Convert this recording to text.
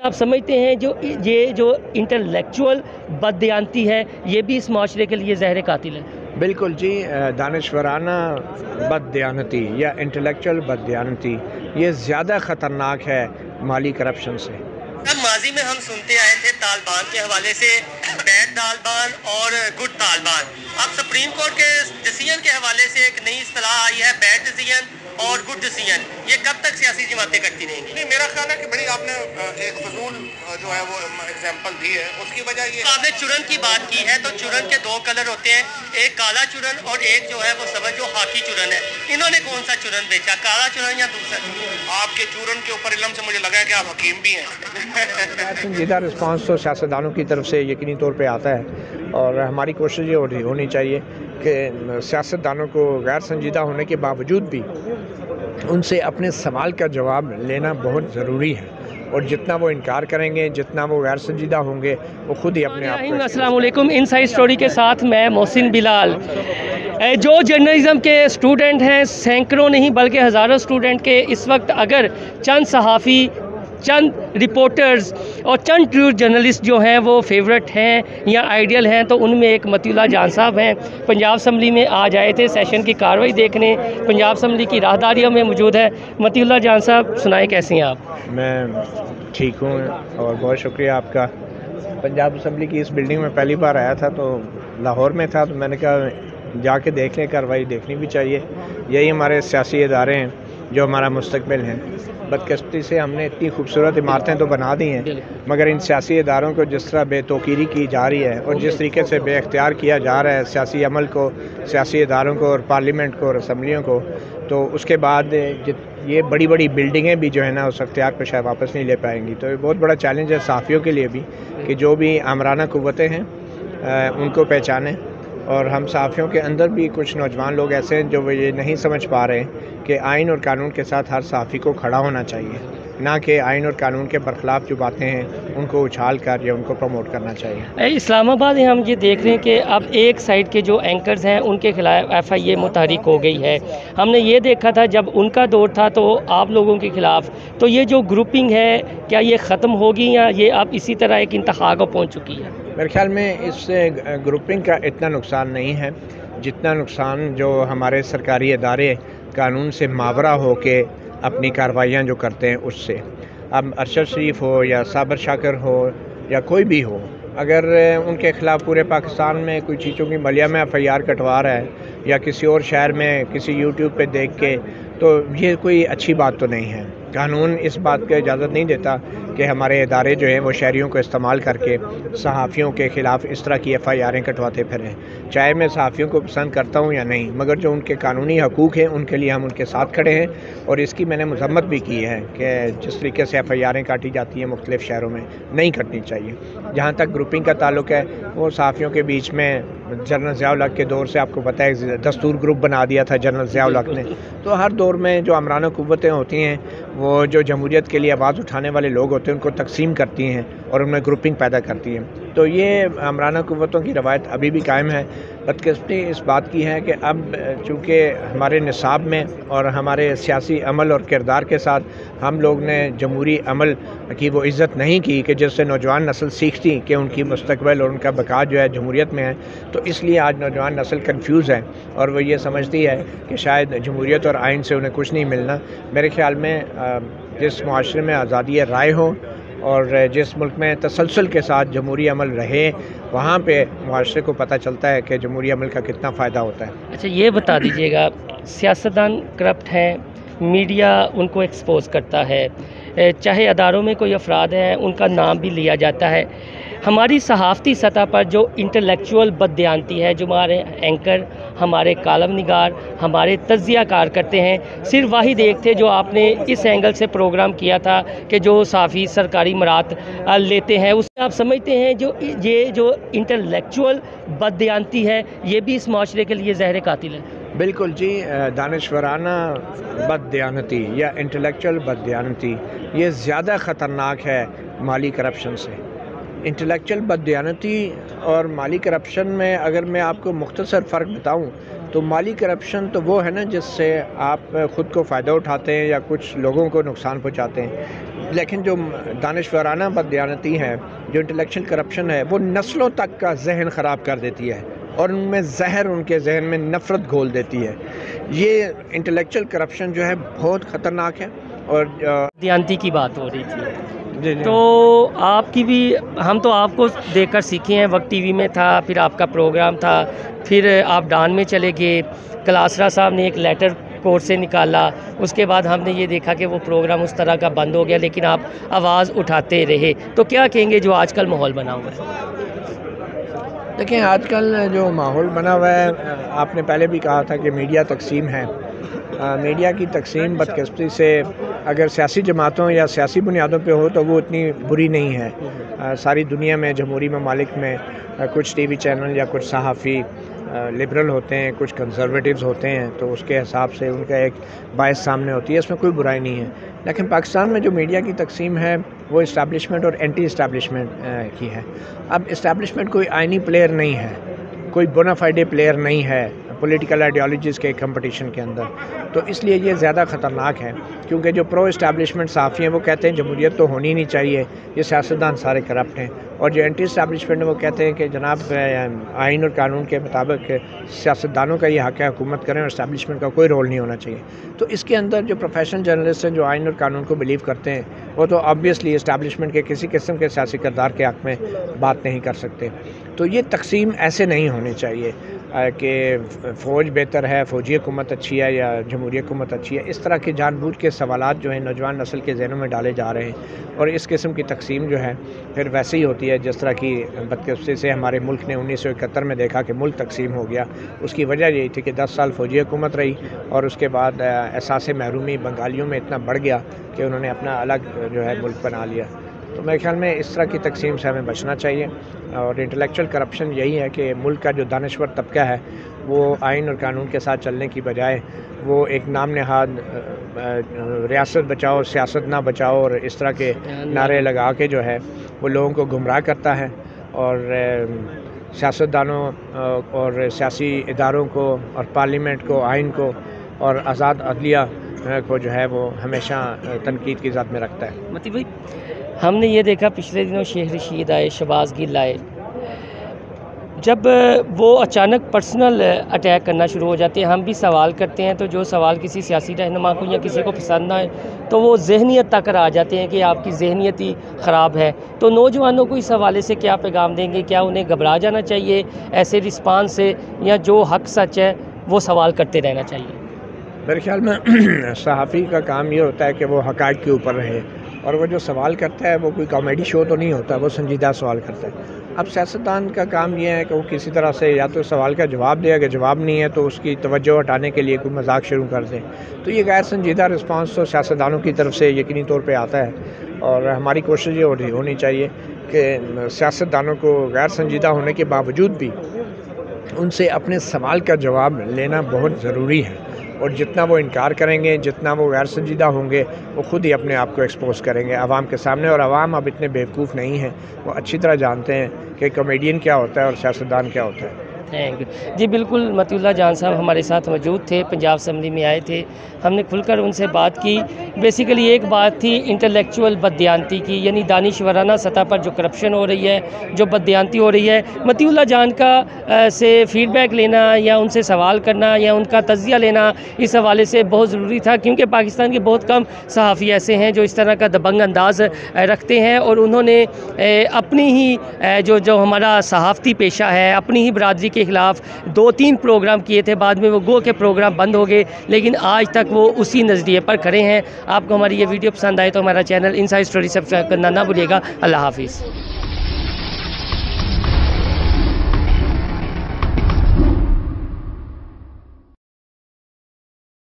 आप समझते हैं जो इंटेलेक्चुअल बददियानती है ये भी इस माशरे के लिए ज़हर कातिल है? बिल्कुल जी, दानिशवराना बददियानती या इंटेलेक्चुअल बददियानती ये ज़्यादा ख़तरनाक है माली करप्शन से। अब माजी में हम सुनते आए थे तालिबान के हवाले से बैड तालिबान और गुड तालिबान। अब सुप्रीम कोर्ट के डिसीजन के हवाले से एक नई इस्तिलाह आई है बैड डिसीजन और गुड डिसीजन। ये कब तक सियासी जमातें करती रहेंगी? नहीं, मेरा ख्याल है कि बड़ी आपने एक फजूल जो है वो एग्जांपल दी है। उसकी वजह ये आपने चुरन की बात की है, तो चुरन के दो कलर होते हैं, एक काला चुरन और एक जो है वो समझो खाकी चुरन है। इन्होंने कौन सा चुरन बेचा, काला चुरन या दूसरा चुरन? आपके चूरन के ऊपर इल्म से मुझे लगा है कि आप हकीम भी हैं। संजीदा रिस्पांस तो सियासतदानों की तरफ से यकीनी तौर पे आता है और हमारी कोशिश ये होनी चाहिए कि सियासतदानों को गैर संजीदा होने के बावजूद भी उनसे अपने सवाल का जवाब लेना बहुत ज़रूरी है, और जितना वो इनकार करेंगे, जितना वो गैर संजीदा होंगे, वो खुद ही अपने आप को। अस्सलाम वालेकुम, इनसाइड स्टोरी के साथ मैं मोहसिन बिलाल। जो जर्नलिज़म के स्टूडेंट हैं, सैकड़ों नहीं बल्कि हज़ारों स्टूडेंट के इस वक्त अगर चंद सहाफ़ी, चंद रिपोर्टर्स और चंद ट्रू जर्नलिस्ट जो हैं वो फेवरेट हैं या आइडियल हैं, तो उनमें एक मतीउल्लाह जान साहब हैं। पंजाब असम्बली में आज आए थे सेशन की कार्रवाई देखने, पंजाब असम्बली की राहदारियों में मौजूद है। मतीउल्लाह जान साहब, सुनाएं कैसे हैं आप? मैं ठीक हूँ और बहुत शुक्रिया आपका। पंजाब असम्बली की इस बिल्डिंग में पहली बार आया था, तो लाहौर में था, तो मैंने कहा जाके देख लें, कार्रवाई देखनी भी चाहिए। यही हमारे सियासी इदारे हैं जो हमारा मुस्तकबिल हैं। बदकिस्मती से हमने इतनी खूबसूरत इमारतें तो बना दी हैं, मगर इन सियासी इदारों को जिस तरह बेतौकीरी की जा रही है और जिस तरीके से बेख्तियार किया जा रहा है सियासी अमल को, सियासी इदारों को और पार्लियामेंट को और असम्बलियों को, तो उसके बाद ये बड़ी बड़ी बिल्डिंगें भी जो है ना उस अख्तियार को शायद वापस नहीं ले पाएंगी। तो ये बहुत बड़ा चैलेंज है सहाफ़ियों के लिए भी कि जो भी आमराना क़ुव्वतें हैं उनको पहचानें। और हम सहाफ़ियों के अंदर भी कुछ नौजवान लोग ऐसे हैं जो ये नहीं समझ पा रहे हैं कि आइन और कानून के साथ हर सहाफ़ी को खड़ा होना चाहिए, ना कि आइन और कानून के बरखिलाफ़ जो बातें हैं उनको उछाल कर या उनको प्रमोट करना चाहिए। इस्लामाबाद में हम ये देख रहे हैं कि अब एक साइड के जो एंकर्स हैं उनके खिलाफ FIA मुतहरिक हो गई है। हमने ये देखा था जब उनका दौर था तो आप लोगों के ख़िलाफ़, तो ये जो ग्रुपिंग है क्या ये ख़त्म होगी या ये अब इसी तरह एक इंतहा को पहुँच चुकी है? मेरे ख्याल में इससे ग्रुपिंग का इतना नुकसान नहीं है जितना नुकसान जो हमारे सरकारी इदारे कानून से मावरा हो के अपनी कार्रवाइयाँ जो करते हैं उससे। अब अरशद शरीफ हो या साबर शाकर हो या कोई भी हो, अगर उनके ख़िलाफ़ पूरे पाकिस्तान में कोई चीज़ों की मलिया में FIR कटवा रहा है या किसी और शहर में किसी YouTube पे देख के, तो ये कोई अच्छी बात तो नहीं है। कानून इस बात की इजाज़त नहीं देता कि हमारे इदारे जो हैं वो शहरियों को इस्तेमाल करके सहाफ़ियों के ख़िलाफ़ इस तरह की FIRें कटवाते फिरें। चाहे मैं सहाफ़ियों को पसंद करता हूँ या नहीं, मगर जो उनके कानूनी हकूक़ हैं उनके लिए हम उनके साथ खड़े हैं, और इसकी मैंने मज़म्मत भी की है कि जिस तरीके से FIRें काटी जाती हैं मुख्तलिफ़ शहरों में, नहीं कटनी चाहिए। जहाँ तक ग्रुपिंग का ताल्लुक़ है, वो सहाफ़ियों के बीच में जनरल ज़िया उल हक़ के दौर से आपको पता है दस्तूर ग्रुप बना दिया था जनरल ज़िया उल हक़ ने। तो हर दौर में जो अमराना क़ुव्वतें होती हैं वो जो जमहूरियत के लिए आवाज़ उठाने वाले लोग होते हैं उनको तकसीम करती हैं और उनमें ग्रुपिंग पैदा करती हैं। तो ये अमराना क़ुव्वतों की रवायत अभी भी कायम है। बदकिस्मती इस बात की है कि अब चूँकि हमारे निसाब में और हमारे सियासी अमल और किरदार के साथ हम लोग ने जमहूरी अमल की वो इज़्ज़त नहीं की कि जिससे नौजवान नस्ल सीखती कि उनकी मुस्तकबिल और उनका बका जो है जमहूरियत में है, तो इसलिए आज नौजवान नस्ल कंफ्यूज है और वो ये समझती है कि शायद जमहूरियत और आइन से उन्हें कुछ नहीं मिलना। मेरे ख़्याल में जिस मुआशरे में आज़ादी राय हो और जिस मुल्क में तसलसल के साथ जमहूरी अमल रहे, वहाँ पे मुआशरे को पता चलता है कि जमहूरी अमल का कितना फ़ायदा होता है। अच्छा, ये बता दीजिएगा, सियासतदान करप्ट हैं, मीडिया उनको एक्सपोज करता है, चाहे अदारों में कोई अफराद हैं उनका नाम भी लिया जाता है। हमारी सहाफ़ती सतह पर जो इंटेलेक्चुअल बददियानती है, जो हमारे एंकर, हमारे कालम निगार, हमारे तज्ज़ियाकार करते हैं, सिर्फ वाहिद एक थे जो आपने इस एंगल से प्रोग्राम किया था कि जो सहाफ़ी सरकारी मरात लेते हैं, उससे आप समझते हैं जो इंटेलेक्चुअल बददियानती है ये भी इस माशरे के लिए ज़हर कातिल है? बिल्कुल जी, दानिशवराना बददियानती या इंटेलेक्चुअल बददियानती ये ज़्यादा ख़तरनाक है माली करप्शन से। इंटेलेक्चुअल बददियानती और माली करप्शन में अगर मैं आपको मुख्तसर फ़र्क बताऊं तो माली करप्शन तो वो है ना जिससे आप ख़ुद को फ़ायदा उठाते हैं या कुछ लोगों को नुकसान पहुंचाते हैं, لیکن جو دانشورانہ بددیانتی ہے، جو انٹلیکچوئل کرپشن ہے، وہ نسلوں تک کا ذہن خراب کر دیتی ہے اور ان میں زہر، ان کے ذہن میں نفرت گھول دیتی ہے۔ یہ انٹلیکچوئل کرپشن جو ہے بہت خطرناک ہے۔ اور دیانتی کی بات ہو رہی تھی، جی تو آپ کی بھی، ہم تو آپ کو دیکھ کر سیکھے ہیں، وقت ٹی وی میں تھا، پھر آپ کا پروگرام تھا، پھر آپ ڈان میں چلے گئے، کلاسرا صاحب نے ایک لیٹر کورٹ سے نکالا، اس کے بعد ہم نے یہ دیکھا کہ وہ پروگرام اس طرح کا بند ہو گیا، لیکن آپ آواز اٹھاتے رہے۔ تو کیا کہیں گے جو آج کل ماحول بنا ہوا ہے؟ دیکھیں، آج کل جو ماحول بنا ہوا ہے، آپ نے پہلے بھی کہا تھا کہ میڈیا تقسیم ہے۔ میڈیا کی تقسیم بدقسمتی سے اگر سیاسی جماعتوں یا سیاسی بنیادوں پہ ہو تو وہ اتنی بری نہیں ہے۔ ساری دنیا میں جمہوری ممالک میں کچھ ٹی وی چینل یا کچھ صحافی لبرل ہوتے ہیں، کچھ کنزرویٹیوز ہوتے ہیں، تو اس کے حساب سے ان کا ایک باعث سامنے ہوتی ہے، اس میں کوئی برائی نہیں ہے۔ لیکن پاکستان میں جو میڈیا کی تقسیم ہے وہ اسٹیبلشمنٹ اور اینٹی اسٹیبلشمنٹ کی ہے۔ اب اسٹیبلشمنٹ کوئی آئینی پلیئر نہیں ہے، کوئی بونافائیڈے پلیئر نہیں ہے پولیٹیکل آئیڈیالوجیز کے کمپٹیشن کے اندر، تو اس لیے یہ زیادہ خطرناک ہے، کیونکہ جو پرو اسٹیبلشمنٹ صحافی ہیں وہ کہتے ہیں جمہوریت تو ہونی نہیں چاہیے، یہ سیاستدان سارے کرپٹ ہیں، اور جو اینٹی اسٹیبلشمنٹ ہیں وہ کہتے ہیں کہ جناب آئین اور قانون کے مطابق سیاستدانوں کا یہ حق ہے حکومت کریں اور اسٹیبلشمنٹ کا کوئی رول نہیں ہونا چاہیے۔ تو اس کے اندر جو پروفیشنل جرنلسٹ ہیں جو آئین اور قانون کو بلیو کرتے ہیں وہ تو آبویسلی اسٹیبلشمنٹ کے کسی قسم کے سیاسی کردار کے حق میں بات نہیں کر سکتے۔ تو یہ تقسیم ایسے نہیں ہونی چاہیے کہ فوج بہتر ہے، فوجی حکومت اچھی ہے یا جمہوری حکومت اچھی ہے۔ اس طرح کے جان بوجھ کے سوالات جو ہیں نوجوان نسل کے ذہنوں میں ڈالے جا رہے ہیں، اور اس قسم کی تقسیم جو ہے پھر ویسے ہی ہوتی ہے جس طرح کی بدقسمتی سے ہمارے ملک نے 1971 میں دیکھا کہ ملک تقسیم ہو گیا۔ اس کی وجہ یہی تھی کہ 10 سال فوجی حکومت رہی، اور اس کے بعد احساس محرومی بنگالیوں میں اتنا بڑھ گیا کہ انہوں نے اپنا الگ جو ہے ملک بنا لیا۔ تو میرے خیال میں اس طرح کی تقسیم سے ہمیں بچنا چاہیے، اور انٹلیکچوئل کرپشن یہی ہے کہ ملک کا جو دانشور طبقہ ہے وہ آئین اور قانون کے ساتھ چلنے کی بجائے وہ ایک نام نہاد ریاست بچاؤ سیاست نہ بچاؤ اور اس طرح کے نعرے لگا کے جو ہے وہ لوگوں کو گمراہ کرتا ہے، اور سیاستدانوں اور سیاسی اداروں کو اور پارلیمنٹ کو، آئین کو اور آزاد عدلیہ کو جو ہے وہ ہمیشہ تنقید کی ذات میں رکھتا ہے۔ متی بھائی، ہم نے یہ دیکھا پچھلے دنوں شیخ رشید آئے، شہباز گل آئے، جب وہ اچانک پرسنل اٹیک کرنا شروع ہو جاتے ہیں، ہم بھی سوال کرتے ہیں، تو جو سوال کسی سیاسی رہنما کو یا کسی کو پسند نہ ہے تو وہ ذہنیت تک آ جاتے ہیں کہ آپ کی ذہنیت ہی خراب ہے۔ تو نوجوانوں کو اس حوالے سے کیا پیغام دیں گے؟ کیا انہیں گھبرا جانا چاہیے ایسے رسپانس سے، یا جو حق سچ ہے وہ سوال کرتے رہنا چاہیے؟ میرے خیال میں صحافی کا کام یہ ہوتا ہے کہ وہ حقائق کے اوپر رہے، اور وہ جو سوال کرتا ہے وہ کوئی کامیڈی شو تو نہیں ہوتا، وہ سنجیدہ سوال کرتا ہے۔ اب سیاستدان کا کام یہ ہے کہ وہ کسی طرح سے یا تو سوال کا جواب دے، اگر جواب نہیں ہے تو اس کی توجہ ہٹانے کے لیے کوئی مذاق شروع کر دیں، تو یہ غیر سنجیدہ رسپانس تو سیاستدانوں کی طرف سے یقینی طور پہ آتا ہے، اور ہماری کوشش یہ ہونی چاہیے کہ سیاستدانوں کو غیر سنجیدہ ہونے کے باوجود بھی ان سے اپنے سوال کا جواب لینا بہت ضروری ہے، اور جتنا وہ انکار کریں گے، جتنا وہ غیر سنجیدہ ہوں گے، وہ خود ہی اپنے آپ کو ایکسپوز کریں گے عوام کے سامنے، اور عوام اب اتنے بیوقوف نہیں ہیں، وہ اچھی طرح جانتے ہیں کہ کامیڈین کیا ہوتا ہے اور سیاستدان کیا ہوتا ہے۔ تھینک یو جی۔ بالکل، متی اللہ جان صاحب ہمارے ساتھ موجود تھے، پنجاب اسمبلی میں آئے تھے، ہم نے کھل کر ان سے بات کی۔ بیسیکلی ایک بات تھی انٹلیکچوئل بددیانتی کی، یعنی دانشورانہ سطح پر جو کرپشن ہو رہی ہے، جو بددیانتی ہو رہی ہے، متی اللہ جان کا سے فیڈ بیک لینا یا ان سے سوال کرنا یا ان کا تجزیہ لینا اس حوالے سے بہت ضروری تھا، کیونکہ پاکستان کے بہت کم صحافی ایسے ہیں جو اس طرح کا دبنگ انداز رکھتے ہیں، اور انہوں نے اپنی ہی جو ہمارا صحافتی پیشہ ہے، اپنی ہی برادری کے خلاف 2-3 پروگرام کیے تھے، بعد میں وہ گو کے پروگرام بند ہو گئے، لیکن آج تک وہ اسی نظریے پر کھڑے ہیں۔ آپ کو ہماری یہ ویڈیو پسند آئے تو ہمارا چینل انسائیڈ اسٹوری سبسکرائب کرنا نہ بھولیے گا۔ اللہ حافظ۔